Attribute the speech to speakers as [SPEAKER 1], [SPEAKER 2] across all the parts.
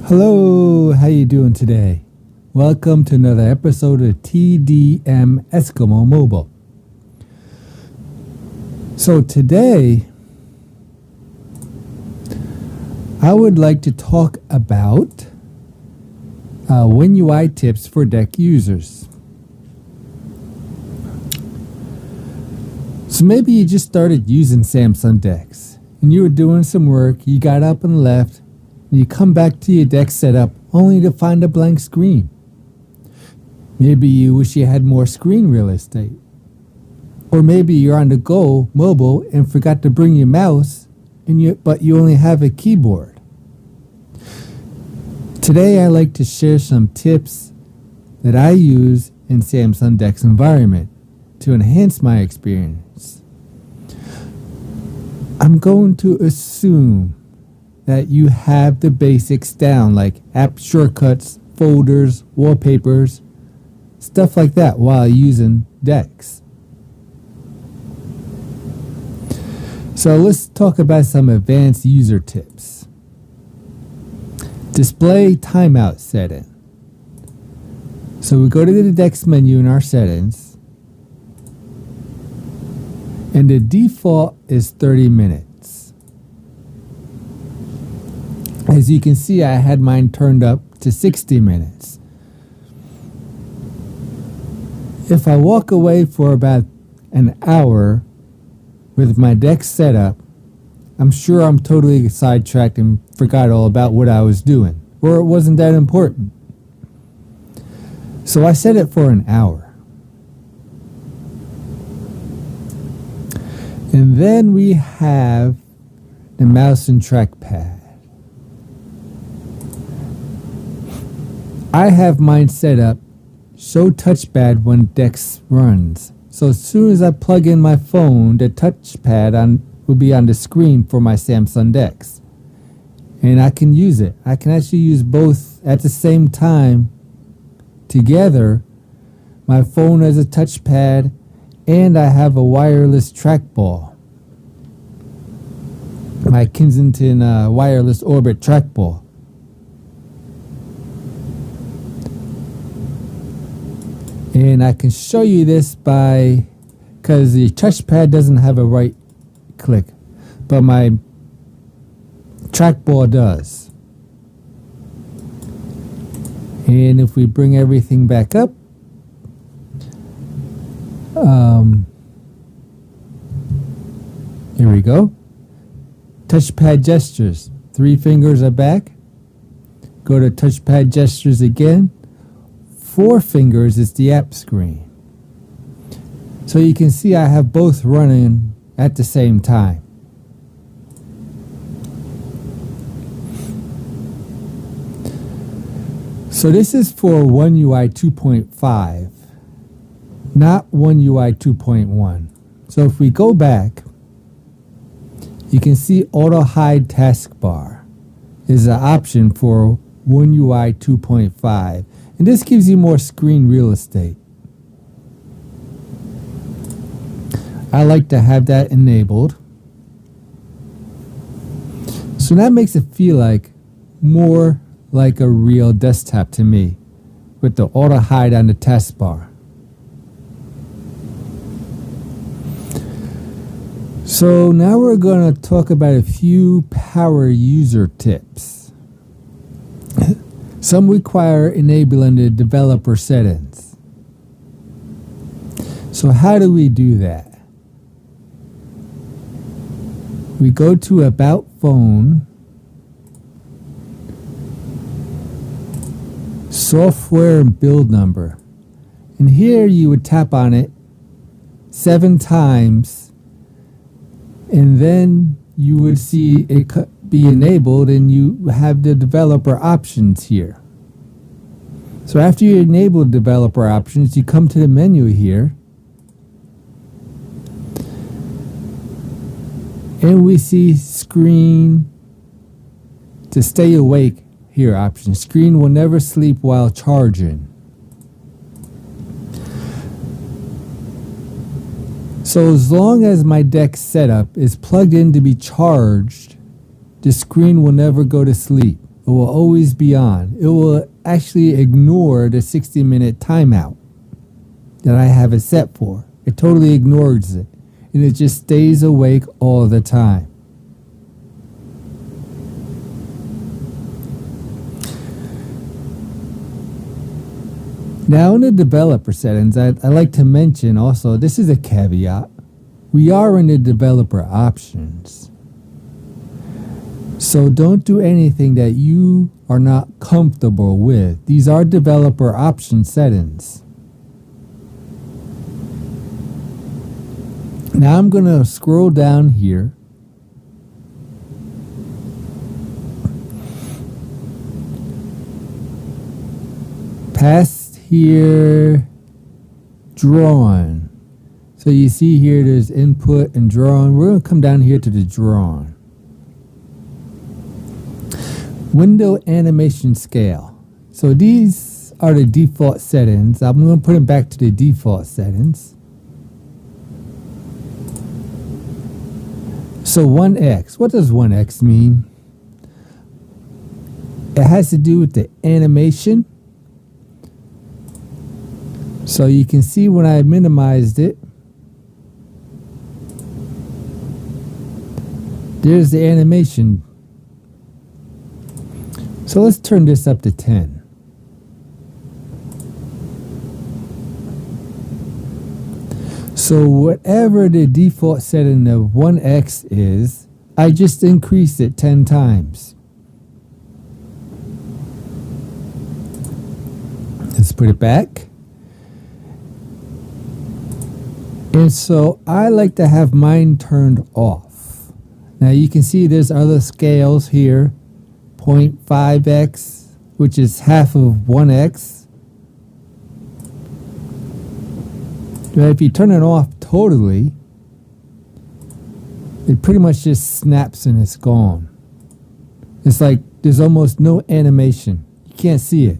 [SPEAKER 1] Hello, how you doing today? Welcome to another episode of TDM Eskimo Mobile. So today, I would like to talk about WinUI tips for DeX users. So maybe you just started using Samsung DeX and you were doing some work, you got up and left, and you come back to your DeX setup only to find a blank screen. Maybe you wish you had more screen real estate. Or maybe you're on the go mobile and forgot to bring your mouse, but you only have a keyboard. Today I'd like to share some tips that I use in Samsung DeX environment to enhance my experience. I'm going to assume that you have the basics down, like app shortcuts, folders, wallpapers, stuff like that while using DeX. So let's talk about some advanced user tips. Display timeout setting. So we go to the DeX menu in our settings, and the default is 30 minutes. As you can see, I had mine turned up to 60 minutes. If I walk away for about an hour with my DeX setup, I'm sure I'm totally sidetracked and forgot all about what I was doing, or it wasn't that important. So I set it for an hour. And then we have the mouse and trackpad. I have mine set up show touchpad when DeX runs. So as soon as I plug in my phone, the touchpad will be on the screen for my Samsung DeX. And I can use it. I can actually use both at the same time together. My phone has a touchpad and I have a wireless trackball. My Kensington wireless orbit trackball. And I can show you this because the touchpad doesn't have a right click, but my trackball does. And if we bring everything back up, here we go. Touchpad gestures. 3 fingers are back. Go to touchpad gestures again. 4 fingers is the app screen. So you can see I have both running at the same time. So this is for WinUI 2.5, not WinUI 2.1. So if we go back, you can see auto hide taskbar is an option for WinUI 2.5. And this gives you more screen real estate. I like to have that enabled. So that makes it feel like more like a real desktop to me with the auto hide on the taskbar. So now we're going to talk about a few power user tips. Some require enabling the developer settings. So how do we do that? We go to About Phone, Software and Build Number. And here you would tap on it 7 times, and then you would see it be enabled and you have the developer options here. So after you enable developer options, you come to the menu here and we see screen to stay awake here option. Screen will never sleep while charging. So as long as my DeX setup is plugged in to be charged, the screen will never go to sleep. it will always be on. It will actually ignore the 60-minute timeout that I have it set for. It totally ignores it, and it just stays awake all the time. Now in the developer settings, I like to mention also, this is a caveat. We are in the developer options. So don't do anything that you are not comfortable with. These are developer option settings. Now I'm going to scroll down here. Past here, drawing. So you see here there's input and drawing. We're going to come down here to the drawing. Window animation scale. So these are the default settings. I'm going to put them back to the default settings. So 1x. What does 1x mean? It has to do with the animation. So you can see when I minimized it, there's the animation. So let's turn this up to 10. So whatever the default setting of 1x is, I just increase it 10 times. Let's put it back. And so I like to have mine turned off. Now you can see there's other scales here. 0.5x, which is half of 1x. But if you turn it off totally, it pretty much just snaps and it's gone. It's like there's almost no animation. You can't see it.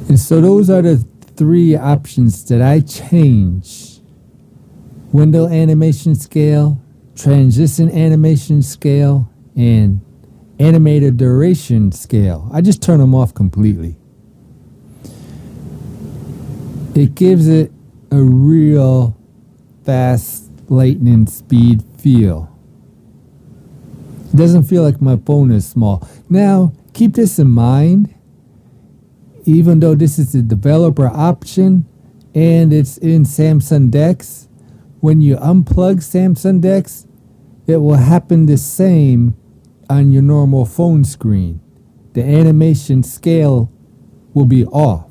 [SPEAKER 1] And so those are the three options that I change. Window animation scale, transition animation scale, and animated duration scale. I just turn them off completely. It gives it a real fast lightning speed feel. It doesn't feel like my phone is small. Now, keep this in mind. Even though this is a developer option and it's in Samsung DeX, when you unplug Samsung DeX, it will happen the same on your normal phone screen. The animation scale will be off.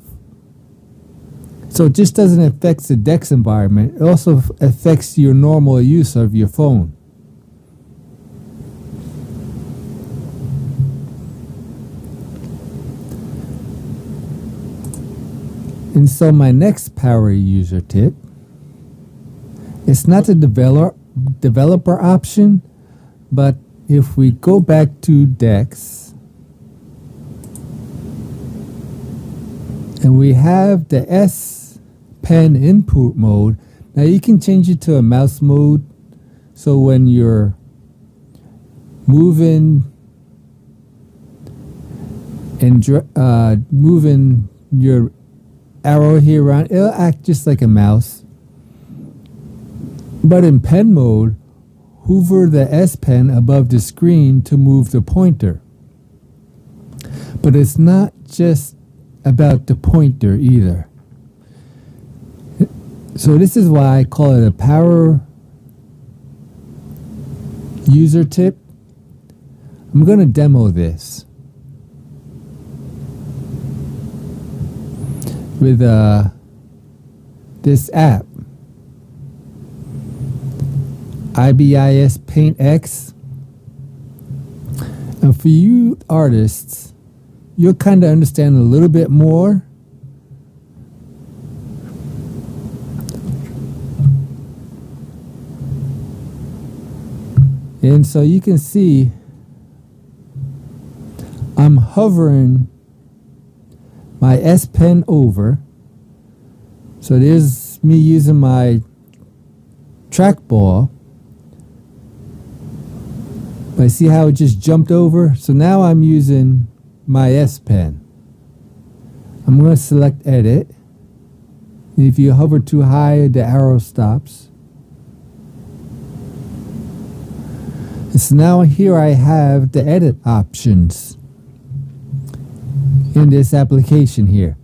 [SPEAKER 1] So it just doesn't affect the DeX environment. It also affects your normal use of your phone. And so my next power user tip, it's not a developer option, but if we go back to DeX and we have the S Pen input mode, now you can change it to a mouse mode. So when you're moving and moving your arrow here around, it'll act just like a mouse. But in pen mode, hover the S Pen above the screen to move the pointer. But it's not just about the pointer either. So this is why I call it a power user tip. I'm going to demo this with this app, IBIS Paint X. And for you artists, you'll kind of understand a little bit more. And so you can see I'm hovering my S Pen over. So there's me using my trackball. But see how it just jumped over? So now I'm using my S Pen. I'm going to select edit. And if you hover too high, the arrow stops. And so now here I have the edit options in this application here.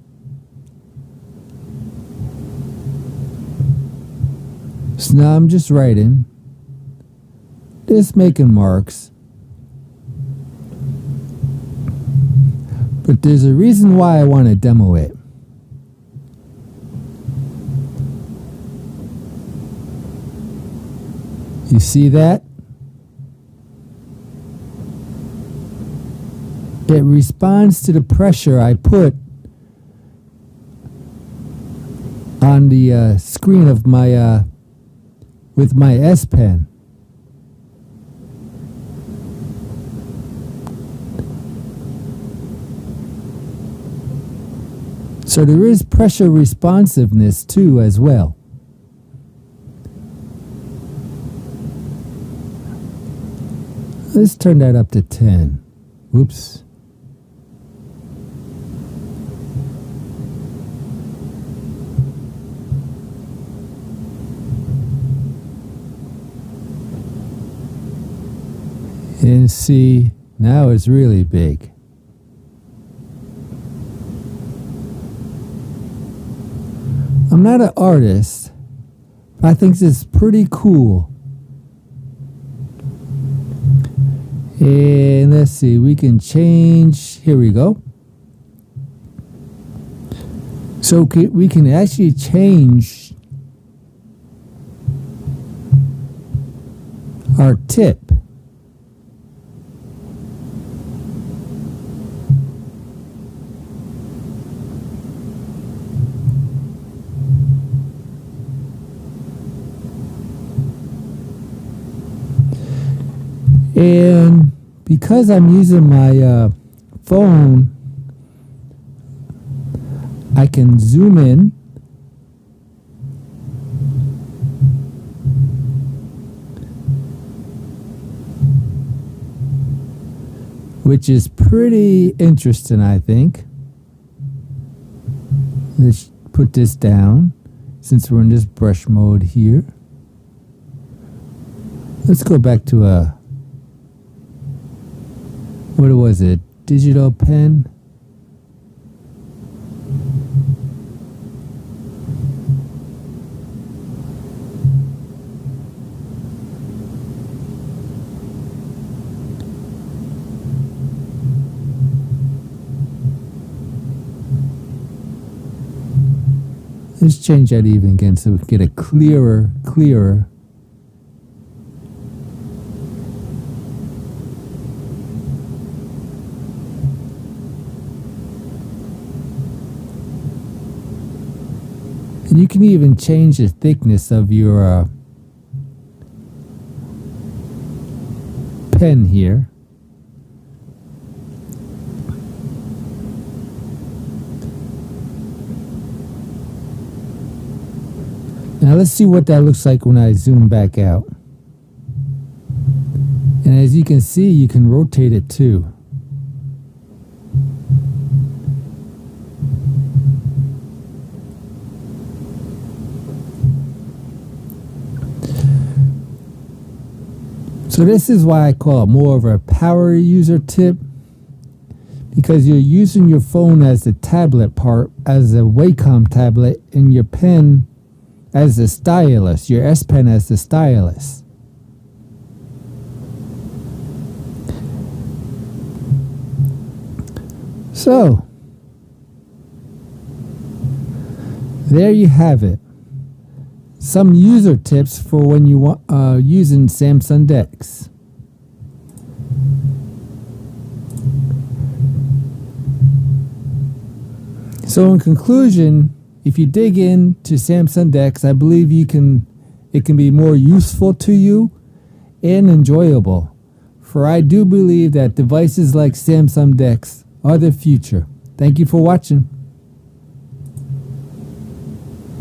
[SPEAKER 1] So now I'm just writing, just making marks. But there's a reason why I want to demo it. You see that? It responds to the pressure I put on the screen of my with my S Pen. So there is pressure responsiveness too as well. Let's turn that up to 10. Whoops. And see, now it's really big. I'm not an artist, but I think this is pretty cool. And let's see, we can change, here we go. So we can actually change our tip. And because I'm using my phone, I can zoom in which is pretty interesting, I think. Let's put this down since we're in this brush mode here. Let's go back to what was it? Digital pen? Let's change that even again so we can get a clearer. And you can even change the thickness of your pen here. Now let's see what that looks like when I zoom back out. And as you can see, you can rotate it too. So this is why I call it more of a power user tip, because you're using your phone as the tablet part, as a Wacom tablet, and your pen as the stylus, your S Pen as the stylus. So, there you have it. Some user tips for when you want using Samsung DeX. So in conclusion, if you dig into Samsung DeX, I believe it can be more useful to you and enjoyable. For I do believe that devices like Samsung DeX are the future. Thank you for watching.